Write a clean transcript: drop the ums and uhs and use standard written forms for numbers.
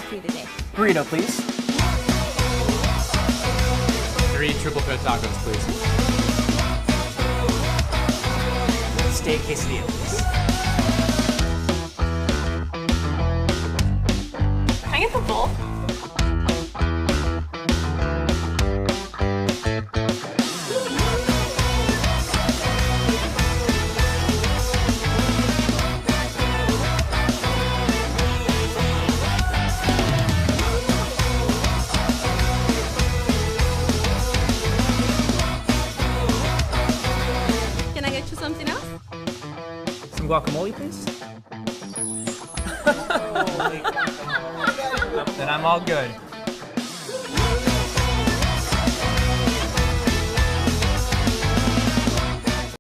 get for you today? Burrito, please. 3 triple coat tacos, please. Steak quesadilla, please. Can I get the bowl? Can I get you something else? Some guacamole, please. Then I'm all good.